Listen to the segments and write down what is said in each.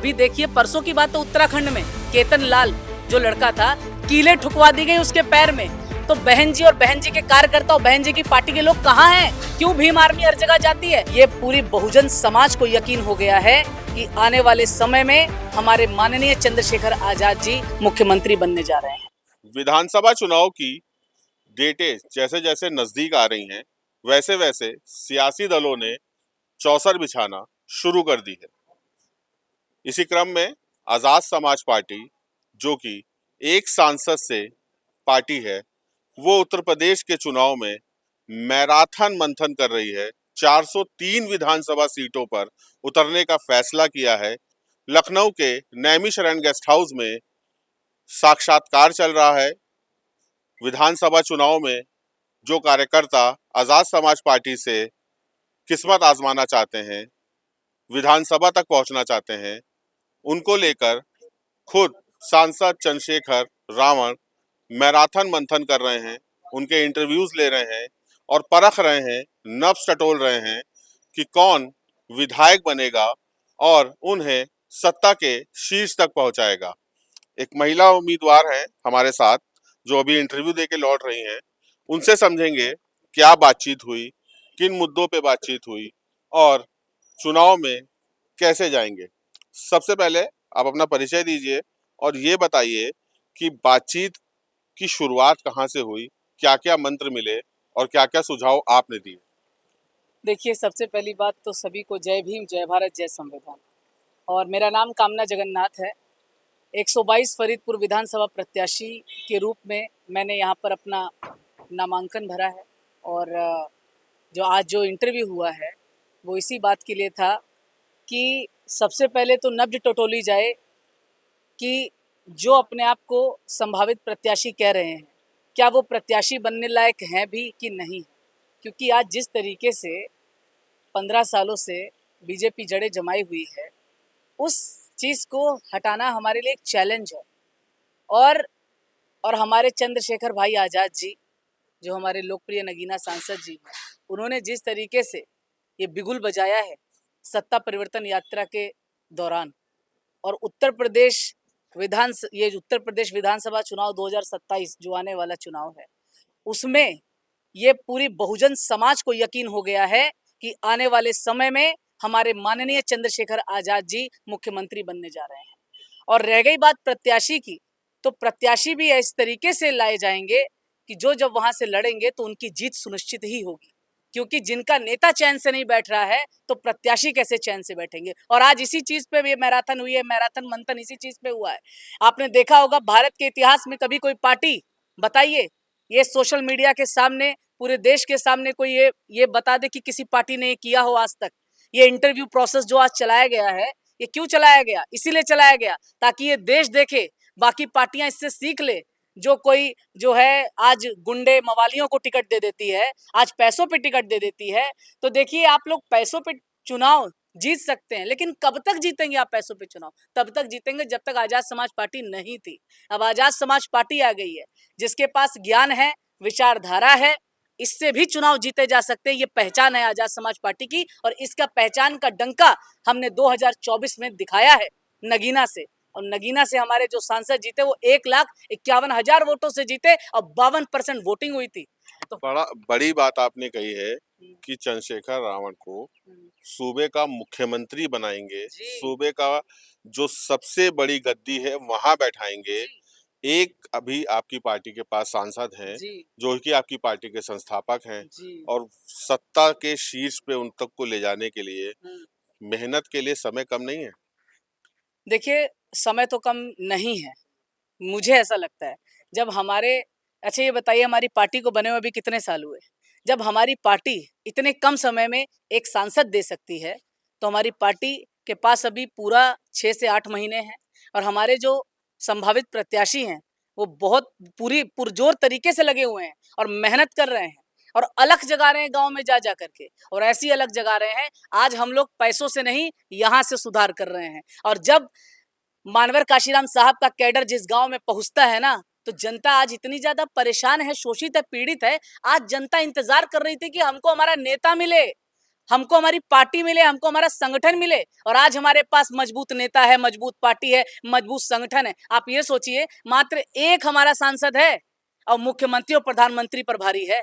अभी देखिए परसों की बात तो उत्तराखंड में केतन लाल जो लड़का था, कीलें ठुकवा दी गई उसके पैर में। तो बहन जी और बहन जी के कार्यकर्ता और बहन जी की पार्टी के लोग कहाँ हैं? क्यों भीम आर्मी हर जगह जाती है? ये पूरी बहुजन समाज को यकीन हो गया है कि आने वाले समय में हमारे माननीय चंद्रशेखर आजाद जी मुख्यमंत्री बनने जा रहे हैं। विधानसभा चुनाव की डेटें जैसे जैसे नजदीक आ रही हैं, वैसे वैसे सियासी दलों ने चौसर बिछाना शुरू कर दी है। इसी क्रम में आजाद समाज पार्टी, जो कि एक सांसद से पार्टी है, वो उत्तर प्रदेश के चुनाव में मैराथन मंथन कर रही है। 403 विधानसभा सीटों पर उतरने का फैसला किया है। लखनऊ के नैमिषारण्य गेस्ट हाउस में साक्षात्कार चल रहा है। विधानसभा चुनाव में जो कार्यकर्ता आजाद समाज पार्टी से किस्मत आजमाना चाहते हैं, विधानसभा तक पहुंचना चाहते हैं, उनको लेकर खुद सांसद चंद्रशेखर रावण मैराथन मंथन कर रहे हैं। उनके इंटरव्यूज ले रहे हैं और परख रहे हैं, नब्ज टटोल रहे हैं कि कौन विधायक बनेगा और उन्हें सत्ता के शीर्ष तक पहुंचाएगा। एक महिला उम्मीदवार हैं हमारे साथ, जो अभी इंटरव्यू देके लौट रही हैं। उनसे समझेंगे क्या बातचीत हुई, किन मुद्दों पे बातचीत हुई और चुनाव में कैसे जाएंगे। सबसे पहले आप अपना परिचय दीजिए और ये बताइए कि बातचीत की शुरुआत कहाँ से हुई, क्या-क्या मंत्र मिले और क्या-क्या सुझाव आपने दिए? देखिए, सबसे पहली बात तो सभी को जय भीम, जय भारत, जय संविधान। और मेरा नाम कामना जगन्नाथ है। 122 फरीदपुर विधानसभा प्रत्याशी के रूप में मैंने यहाँ पर अपना नामांकन भरा है। और जो आज जो इंटरव्यू हुआ है वो इसी बात के लिए था कि सबसे पहले तो नब्ज टटोली जाए कि जो अपने आप को संभावित प्रत्याशी कह रहे हैं, क्या वो प्रत्याशी बनने लायक हैं भी कि नहीं। क्योंकि आज जिस तरीके से 15 सालों से बीजेपी जड़ें जमाई हुई है, उस चीज़ को हटाना हमारे लिए एक चैलेंज है। और हमारे चंद्रशेखर भाई आज़ाद जी, जो हमारे लोकप्रिय नगीना सांसद जी हैं, उन्होंने जिस तरीके से ये बिगुल बजाया है सत्ता परिवर्तन यात्रा के दौरान, और उत्तर प्रदेश विधानसभा चुनाव 2027 जो आने वाला चुनाव है, उसमें ये पूरी बहुजन समाज को यकीन हो गया है कि आने वाले समय में हमारे माननीय चंद्रशेखर आजाद जी मुख्यमंत्री बनने जा रहे हैं। और रह गई बात प्रत्याशी की, तो प्रत्याशी भी इस तरीके से लाए जाएंगे कि जो जब वहां से लड़ेंगे तो उनकी जीत सुनिश्चित ही होगी। क्योंकि जिनका नेता चैन से नहीं बैठ रहा है तो प्रत्याशी कैसे चैन से बैठेंगे। और आज इसी चीज पे ये मैराथन हुई है, मैराथन मंथन इसी चीज पे हुआ है। आपने देखा होगा भारत के इतिहास में कभी कोई पार्टी, बताइए, ये सोशल मीडिया के सामने, पूरे देश के सामने कोई ये बता दे कि किसी पार्टी ने ये किया हो आज तक। ये इंटरव्यू प्रोसेस जो आज चलाया गया है, ये क्यों चलाया गया? इसीलिए चलाया गया ताकि ये देश देखे, बाकी पार्टियां इससे सीख ले। जो कोई जो है आज गुंडे मवालियों को टिकट दे देती है, आज पैसों पे टिकट दे देती है। तो देखिए, आप लोग पैसों पे चुनाव जीत सकते हैं, लेकिन कब तक जीतेंगे आप पैसों पे चुनाव? तब तक जीतेंगे जब तक आजाद समाज पार्टी नहीं थी। अब आजाद समाज पार्टी आ गई है, जिसके पास ज्ञान है, विचारधारा है, इससे भी चुनाव जीते जा सकते हैं। ये पहचान है आजाद समाज पार्टी की, और इसका पहचान का डंका हमने 2024 में दिखाया है नगीना से। और नगीना से हमारे जो सांसद जीते वो 1,51,000 वोटों से जीते और 52% वोटिंग हुई थी। तो बड़ी बात आपने कही है कि चंद्रशेखर रावण को सूबे का मुख्यमंत्री बनाएंगे, सूबे का जो सबसे बड़ी गद्दी है वहां बैठाएंगे। एक अभी आपकी पार्टी के पास सांसद हैं जो कि आपकी पार्टी के संस्थापक हैं और सत्ता के शीर्ष पे उन तक को ले जाने के लिए मेहनत के लिए समय कम नहीं है। देखिए, समय तो कम नहीं है, मुझे ऐसा लगता है। जब हमारे, अच्छा ये बताइए, हमारी पार्टी को बने हुए अभी कितने साल हुए? जब हमारी पार्टी इतने कम समय में एक सांसद दे सकती है, तो हमारी पार्टी के पास अभी पूरा 6 से 8 महीने हैं। और हमारे जो संभावित प्रत्याशी हैं, वो बहुत पूरी पुरजोर तरीके से लगे हुए हैं और मेहनत कर रहे हैं और अलख जगा रहे हैं गाँव में जा करके, और ऐसी अलख जगा रहे हैं। आज हम लोग पैसों से नहीं, यहाँ से सुधार कर रहे हैं। और जब मानवर काशीराम साहब का कैडर जिस गांव में पहुंचता है ना, तो जनता आज इतनी ज्यादा परेशान है, शोषित है, पीड़ित है। आज जनता इंतजार कर रही थी कि हमको हमारा नेता मिले, हमको हमारी पार्टी मिले, हमको हमारा संगठन मिले, और आज हमारे पास मजबूत नेता है, मजबूत पार्टी है, मजबूत संगठन है। आप ये सोचिए, मात्र एक हमारा सांसद है और मुख्यमंत्री और प्रधानमंत्री पर भारी है,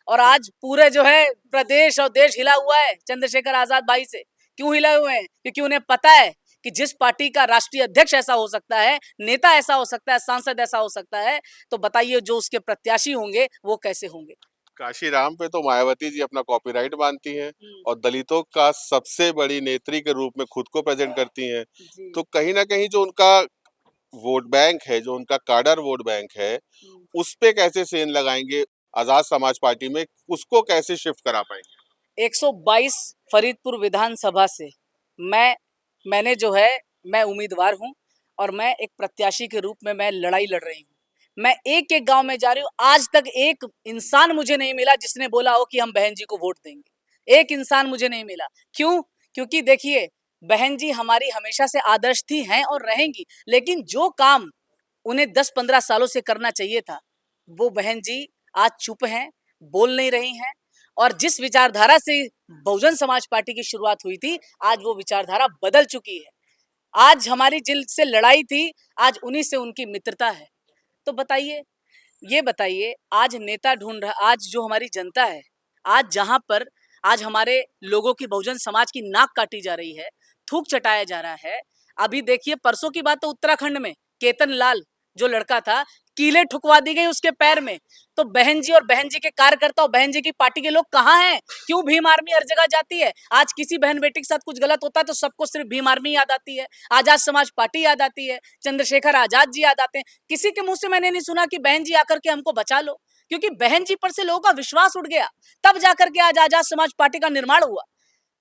और आज पूरे जो है प्रदेश और देश हिला हुआ है चंद्रशेखर आजाद भाई से। क्यों हिला हुए हैं? क्योंकि उन्हें पता है कि जिस पार्टी का राष्ट्रीय अध्यक्ष ऐसा हो सकता है, नेता ऐसा हो सकता है, सांसद ऐसा हो सकता है, तो बताइए जो उसके प्रत्याशी होंगे वो कैसे होंगे। काशीराम पे तो मायावती जी अपना कॉपीराइट मानती हैं और दलितों का सबसे बड़ी नेत्री के रूप में खुद को प्रेजेंट करती हैं। जी। तो कहीं ना कहीं जो उनका वोट बैंक है, जो उनका काडर वोट बैंक है, उस पे कैसे सेंध लगाएंगे आजाद समाज पार्टी में, उसको कैसे शिफ्ट करा पाएंगे? 122 फरीदपुर विधानसभा से मैंने जो है, मैं उम्मीदवार हूं और मैं एक प्रत्याशी के रूप में मैं लड़ाई लड़ रही हूं। मैं एक एक गांव में जा रही हूं। आज तक एक इंसान मुझे नहीं मिला जिसने बोला हो कि हम बहन जी को वोट देंगे। एक इंसान मुझे नहीं मिला। क्यों? क्योंकि देखिए, बहन जी हमारी हमेशा से आदर्श थी, हैं और रहेंगी, लेकिन जो काम उन्हें 10-15 सालों से करना चाहिए था, वो बहन जी आज चुप हैं, बोल नहीं रही हैं, और जिस विचारधारा से बहुजन समाज पार्टी की शुरुआत हुई थी, आज वो विचारधारा बदल चुकी है। आज हमारी जिनसे लड़ाई थी, आज उन्हीं से उनकी मित्रता है। तो बताइए, ये बताइए, आज नेता ढूंढ रहा, आज जो हमारी जनता है, आज जहां पर आज हमारे लोगों की, बहुजन समाज की नाक काटी जा रही है, थूक चटाया जा रहा है। अभी देखिए, परसों की बात तो उत्तराखंड में केतन लाल जो लड़का था, कीलें ठुकवा दी गई उसके पैर में। तो बहन जी और बहन जी के कार्यकर्ता और बहन जी की पार्टी के लोग कहाँ हैं? क्यों भीम आर्मी हर जगह जाती है? आज किसी बहन बेटी के साथ कुछ गलत होता है तो सबको सिर्फ भीम आर्मी याद आती है, आजाद समाज पार्टी याद आती है, चंद्रशेखर आजाद जी याद आते हैं। किसी के मुंह से मैंने नहीं सुना कि बहन जी आकर के हमको बचा लो, क्योंकि बहन जी पर से लोगों का विश्वास उठ गया। तब जाकर के आज आजाद समाज पार्टी का निर्माण हुआ।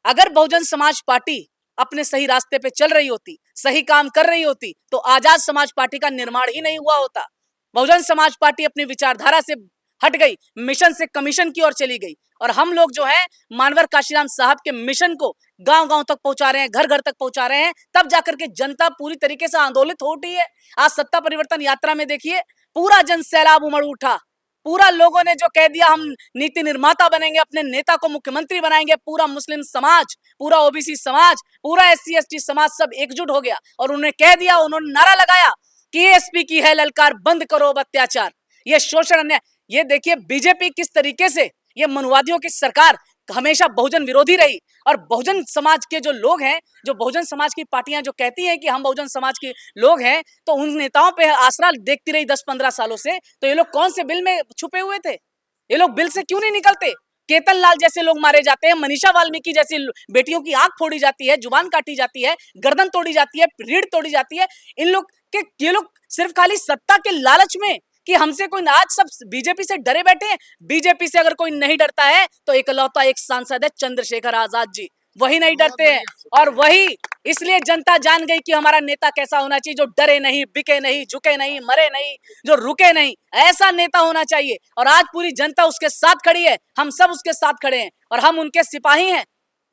अगर बहुजन समाज पार्टी अपने सही रास्ते पे चल रही होती, सही काम कर रही होती, तो आजाद समाज पार्टी का निर्माण ही नहीं हुआ होता। बहुजन समाज पार्टी अपनी विचारधारा से हट गई, मिशन से कमीशन की ओर चली गई, और हम लोग जो है मानवर काशीराम साहब के मिशन को गांव-गांव तक पहुंचा रहे हैं, घर-घर तक पहुंचा रहे हैं। तब जाकर के जनता पूरी तरीके से आंदोलित हो उठी है। आज सत्ता परिवर्तन यात्रा में देखिए, पूरा जन सैलाब उमड़ उठा। पूरा लोगों ने जो कह दिया, हम नीति निर्माता बनेंगे, अपने नेता को मुख्यमंत्री बनाएंगे। पूरा मुस्लिम समाज, पूरा ओबीसी समाज, पूरा एससी एसटी समाज सब एकजुट हो गया और उन्हें कह दिया, उन्होंने नारा लगाया कि एसपी की है ललकार, बंद करो अब अत्याचार, ये शोषण, अन्याय। ये देखिए बीजेपी किस तरीके से, ये मनुवादियों की सरकार हमेशा बहुजन विरोधी रही, और बहुजन समाज के जो लोग हैं, जो बहुजन समाज की पार्टियां जो कहती हैं कि हम बहुजन समाज के लोग हैं, तो उन नेताओं पे आसरा देखती रही 10-15 सालों से। तो ये लोग कौन से बिल में छुपे हुए थे? ये लोग बिल से क्यों नहीं निकलते? केतन लाल जैसे लोग मारे जाते हैं, मनीषा वाल्मीकि जैसी बेटियों की आंख फोड़ी जाती है, जुबान काटी जाती है, गर्दन तोड़ी जाती है, रीढ़ तोड़ी जाती है। इन लोग के, ये लोग सिर्फ खाली सत्ता के लालच में कि हमसे कोई, आज सब बीजेपी से डरे बैठे हैं। बीजेपी से अगर कोई नहीं डरता है तो इकलौता एक सांसद है, चंद्रशेखर आजाद जी, वही नहीं डरते हैं। और वही इसलिए जनता जान गई कि हमारा नेता कैसा होना चाहिए, जो डरे नहीं, बिके नहीं, झुके नहीं, मरे नहीं, जो रुके नहीं, ऐसा नेता होना चाहिए। और आज पूरी जनता उसके साथ खड़ी है, हम सब उसके साथ खड़े हैं और हम उनके सिपाही हैं।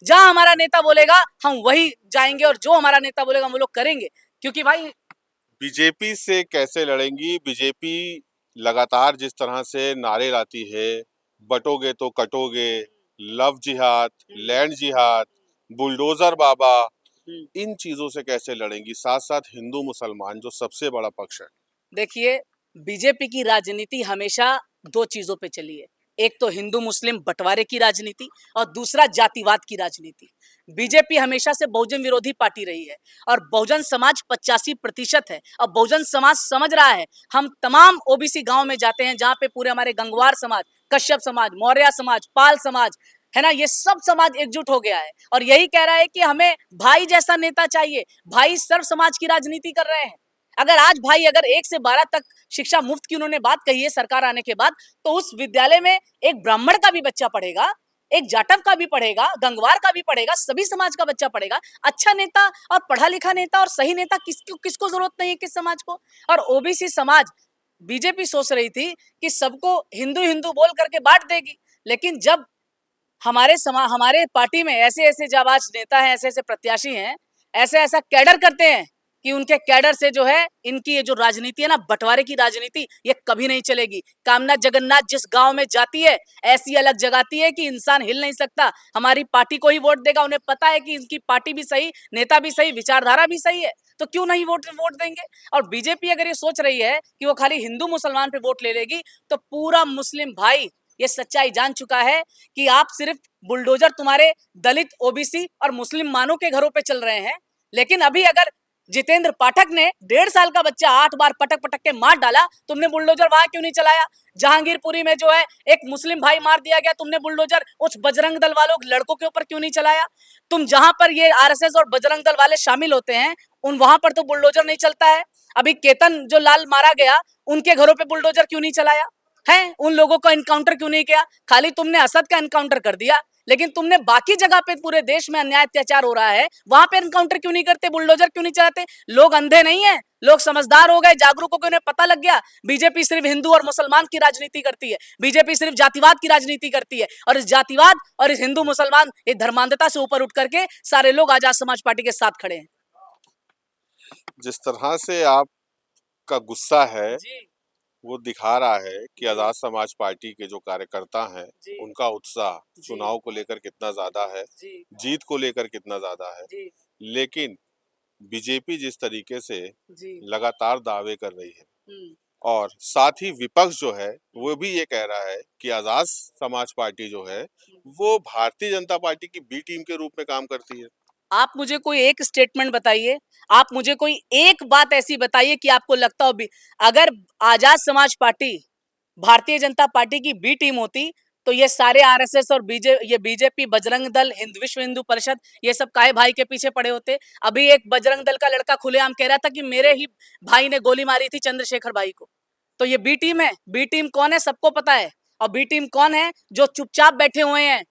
जहां हमारा नेता बोलेगा हम वही जाएंगे, और जो हमारा नेता बोलेगा हम लोग करेंगे। क्योंकि भाई, बीजेपी से कैसे लड़ेंगी? बीजेपी लगातार जिस तरह से नारे लाती है, बटोगे तो कटोगे, लव जिहाद, लैंड जिहाद, बुलडोजर बाबा, इन चीजों से कैसे लड़ेंगी? साथ साथ हिंदू मुसलमान जो सबसे बड़ा पक्ष है। देखिए, बीजेपी की राजनीति हमेशा दो चीजों पे चली है। एक तो हिंदू मुस्लिम बंटवारे की राजनीति, और दूसरा जातिवाद की राजनीति। बीजेपी हमेशा से बहुजन विरोधी पार्टी रही है, और बहुजन समाज 85% है, और बहुजन समाज समझ रहा है। हम तमाम ओबीसी गांव में जाते हैं, जहां पे पूरे हमारे गंगवार समाज, कश्यप समाज, मौर्य समाज, पाल समाज है ना, ये सब समाज एकजुट हो गया है और यही कह रहा है कि हमें भाई जैसा नेता चाहिए। भाई सर्व समाज की राजनीति कर रहे हैं। अगर आज भाई, अगर 1 से 12 तक शिक्षा मुफ्त की उन्होंने बात कही है सरकार आने के बाद, तो उस विद्यालय में एक ब्राह्मण का भी बच्चा पढ़ेगा, एक जाटव का भी पढ़ेगा, गंगवार का भी पढ़ेगा, सभी समाज का बच्चा पढ़ेगा। अच्छा नेता और पढ़ा लिखा नेता और सही नेता किसको जरूरत नहीं है, किस समाज को? और ओबीसी समाज, बीजेपी सोच रही थी कि सबको हिंदू हिंदू बोल करके बांट देगी, लेकिन जब हमारे पार्टी में ऐसे ऐसे जाबाज नेता हैं, ऐसे ऐसे प्रत्याशी हैं, ऐसे ऐसा कैडर करते हैं, कि उनके कैडर से जो है इनकी ये जो राजनीति है ना, बंटवारे की राजनीति, ये कभी नहीं चलेगी। कामना जगन्नाथ जिस गांव में जाती है, ऐसी अलग जगाती है कि इंसान हिल नहीं सकता। हमारी पार्टी को ही वोट देगा, उन्हें पता है कि इनकी पार्टी भी सही, नेता भी सही, विचारधारा भी सही है, तो क्यों नहीं वोट वोट देंगे। और बीजेपी अगर ये सोच रही है कि वो खाली हिंदू मुसलमान पे वोट ले लेगी, तो पूरा मुस्लिम भाई ये सच्चाई जान चुका है कि आप सिर्फ बुलडोजर तुम्हारे दलित, ओबीसी और मुस्लिम मानों के घरों पे चल रहे हैं। लेकिन अभी अगर जितेंद्र पाठक ने 1.5 साल का बच्चा 8 बार पटक पटक के मार डाला, तुमने बुलडोजर वहां क्यों नहीं चलाया। जहांगीरपुरी में जो है एक मुस्लिम भाई मार दिया गया, तुमने बुलडोजर उस बजरंग दल वालों लड़कों के ऊपर क्यों नहीं चलाया। तुम जहां पर ये आरएसएस और बजरंग दल वाले शामिल होते हैं, उन वहां पर तो बुलडोजर नहीं चलता है। अभी केतन जो लाल मारा गया, उनके घरों पे बुलडोजर क्यों नहीं चलाया है, उन लोगों को इनकाउंटर क्यों नहीं किया। खाली तुमने असद का इनकाउंटर कर दिया, लेकिन तुमने बाकी जगह पे पूरे देश में अन्याय अत्याचार हो रहा है, वहां पे एनकाउंटर क्यों नहीं करते, बुलडोजर क्यों नहीं चलाते। लोग अंधे नहीं है, लोग समझदार हो गए, जागरूक हो गए, उन्हें पता लग गया बीजेपी सिर्फ हिंदू और मुसलमान की राजनीति करती है, बीजेपी सिर्फ जातिवाद की राजनीति करती है। और इस जातिवाद और इस हिंदू मुसलमान ये धर्मांधता से ऊपर उठ करके सारे लोग आजाद समाज पार्टी के साथ खड़े हैं। जिस तरह से आपका गुस्सा है जी वो दिखा रहा है कि जी आजाद समाज पार्टी के जो कार्यकर्ता हैं जी उनका उत्साह जी चुनाव को लेकर कितना ज्यादा है, जी जीत को लेकर कितना ज्यादा है। जी लेकिन बीजेपी जिस तरीके से जी लगातार दावे कर रही है हम्म और साथ ही विपक्ष जो है वो भी ये कह रहा है कि आजाद समाज पार्टी जो है वो भारतीय जनता पार्टी की बी टीम के रूप में काम करती है। आप मुझे कोई एक स्टेटमेंट बताइए, आप मुझे कोई एक बात ऐसी बताइए कि आपको लगता हो भी अगर आजाद समाज पार्टी भारतीय जनता पार्टी की बी टीम होती, तो ये सारे आरएसएस और ये बीजेपी, बजरंग दल, विश्व हिंदू परिषद, ये सब काहे भाई के पीछे पड़े होते। अभी एक बजरंग दल का लड़का खुलेआम कह रहा था कि मेरे ही भाई ने गोली मारी थी चंद्रशेखर भाई को। तो ये बी टीम है। बी टीम कौन है सबको पता है। और बी टीम कौन है, जो चुपचाप बैठे हुए हैं,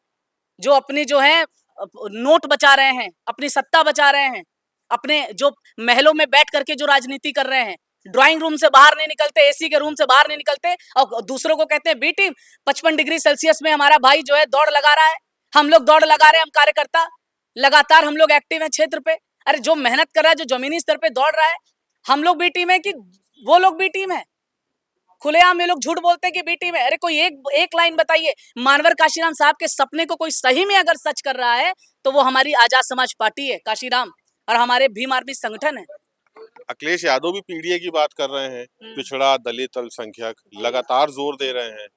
जो अपनी जो है नोट बचा रहे हैं, अपनी सत्ता बचा रहे हैं, अपने जो महलों में बैठ करके जो राजनीति कर रहे हैं, ड्राइंग रूम से बाहर नहीं निकलते, एसी के रूम से बाहर नहीं निकलते, और दूसरों को कहते हैं बी टीम। 55 डिग्री सेल्सियस में हमारा भाई जो है दौड़ लगा रहा है, हम लोग दौड़ लगा रहे हैं, हम कार्यकर्ता लगातार हम लोग एक्टिव हैं क्षेत्र पे। अरे जो मेहनत कर रहा है, जो जमीनी स्तर पे दौड़ रहा है, हम लोग बी टीम है कि वो लोग बी टीम है। खुलेआम ये लोग झूठ बोलते हैं कि बी टीम है। अरे कोई एक लाइन बताइए, मानवर काशीराम साहब के सपने को कोई सही में अगर सच कर रहा है, तो वो हमारी आजाद समाज पार्टी है, काशीराम, और हमारे भीम आर्मी संगठन है। अखिलेश यादव भी पीडीए की बात कर रहे हैं, पिछड़ा, दलित, अल्पसंख्यक लगातार जोर दे रहे हैं,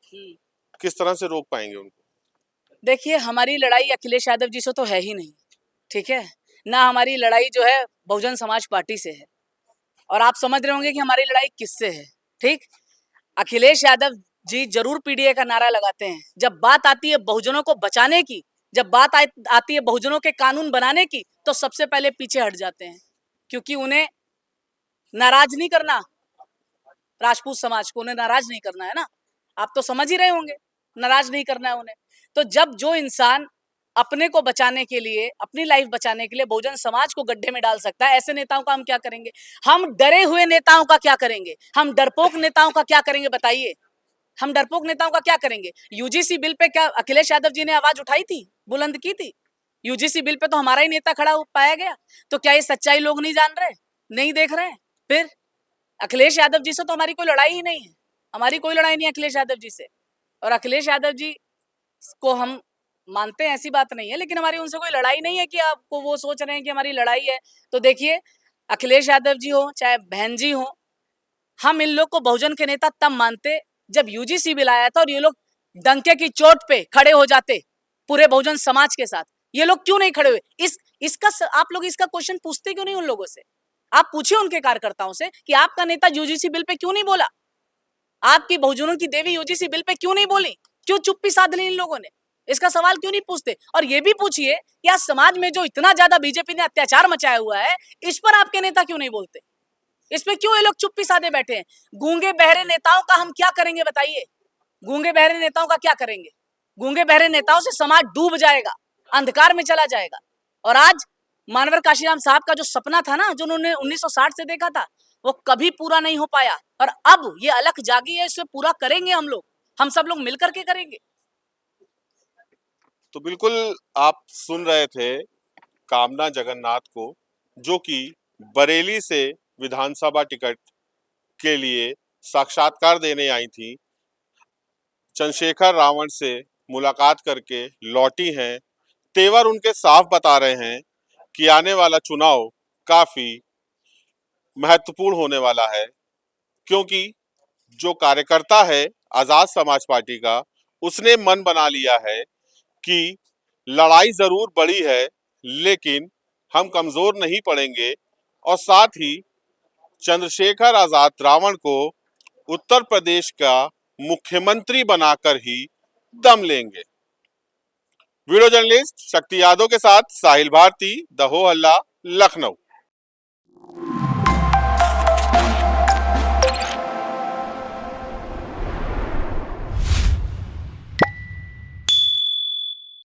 किस तरह से रोक पाएंगे उनको। देखिए, हमारी लड़ाई अखिलेश यादव जी से तो है ही नहीं, ठीक है ना। हमारी लड़ाई जो है बहुजन समाज पार्टी से है, और आप समझ रहे होंगे कि हमारी लड़ाई किससे है। ठीक, अखिलेश यादव जी जरूर पीडीए का नारा लगाते हैं, जब बात आती है बहुजनों को बचाने की, जब बात आती है बहुजनों के कानून बनाने की, तो सबसे पहले पीछे हट जाते हैं, क्योंकि उन्हें नाराज नहीं करना, राजपूत समाज को उन्हें नाराज नहीं करना है ना। आप तो समझ ही रहे होंगे, नाराज नहीं करना है उन्हें। तो जब जो इंसान अपने को बचाने के लिए, अपनी लाइफ बचाने के लिए बहुजन समाज को गड्ढे में डाल सकता है, ऐसे नेताओं का हम क्या करेंगे। हम डरे हुए नेताओं का क्या करेंगे, हम डरपोक नेताओं का क्या करेंगे बताइए। हम डरपोक नेताओं का क्या करेंगे। यूजीसी बिल पे क्या अखिलेश यादव जी ने आवाज उठाई थी, बुलंद की थी। यूजीसी बिल पे तो हमारा ही नेता खड़ा पाया गया। तो क्या ये सच्चाई लोग नहीं जान रहे, नहीं देख रहे हैं। फिर अखिलेश यादव जी से तो हमारी कोई लड़ाई ही नहीं है, हमारी कोई लड़ाई नहीं है अखिलेश यादव जी से। और अखिलेश यादव जी को हम मानते हैं, ऐसी बात नहीं है, लेकिन हमारी उनसे कोई लड़ाई नहीं है कि आपको वो सोच रहे हैं कि हमारी लड़ाई है। तो देखिए, अखिलेश यादव जी हो चाहे बहन जी हो, हम इन लोग को बहुजन के नेता तब मानते जब यूजीसी बिल आया था और ये लोग डंके की चोट पे खड़े हो जाते पूरे बहुजन समाज के साथ। ये लोग क्यों नहीं खड़े हुए, आप लोग इसका क्वेश्चन पूछते क्यों नहीं उन लोगों से। आप पूछिए उनके कार्यकर्ताओं से कि आपका नेता यूजीसी बिल पे क्यों नहीं बोला, आपकी बहुजनों की देवी यूजीसी बिल पे क्यों नहीं बोली, क्यों चुप्पी साध ली इन लोगों ने। इसका सवाल क्यों नहीं पूछते। और ये भी पूछिए कि आज समाज में जो इतना ज्यादा बीजेपी ने अत्याचार मचाया हुआ है, इस पर आपके नेता क्यों नहीं बोलते, इस पे क्यों ये लोग चुप्पी साधे बैठे हैं। गूंगे बहरे नेताओं का हम क्या करेंगे बताइए, गूंगे बहरे नेताओं का क्या करेंगे। गूंगे बहरे नेताओं से समाज डूब जाएगा, अंधकार में चला जाएगा। और आज मानवर काशीराम साहब का जो सपना था ना, जो उन्होंने 1960 से देखा था, वो कभी पूरा नहीं हो पाया। और अब ये अलख जागी है, इसे पूरा करेंगे हम लोग, हम सब लोग मिलकर के करेंगे। तो बिल्कुल आप सुन रहे थे कामना जगन्नाथ को, जो कि बरेली से विधानसभा टिकट के लिए साक्षात्कार देने आई थी, चंद्रशेखर रावण से मुलाकात करके लौटी हैं। तेवर उनके साफ बता रहे हैं कि आने वाला चुनाव काफी महत्वपूर्ण होने वाला है, क्योंकि जो कार्यकर्ता है आजाद समाज पार्टी का, उसने मन बना लिया है कि लड़ाई जरूर बड़ी है, लेकिन हम कमजोर नहीं पड़ेंगे और साथ ही चंद्रशेखर आजाद रावण को उत्तर प्रदेश का मुख्यमंत्री बनाकर ही दम लेंगे। वीडियो जर्नलिस्ट शक्ति यादव के साथ साहिल भारती, द हो हल्ला, लखनऊ।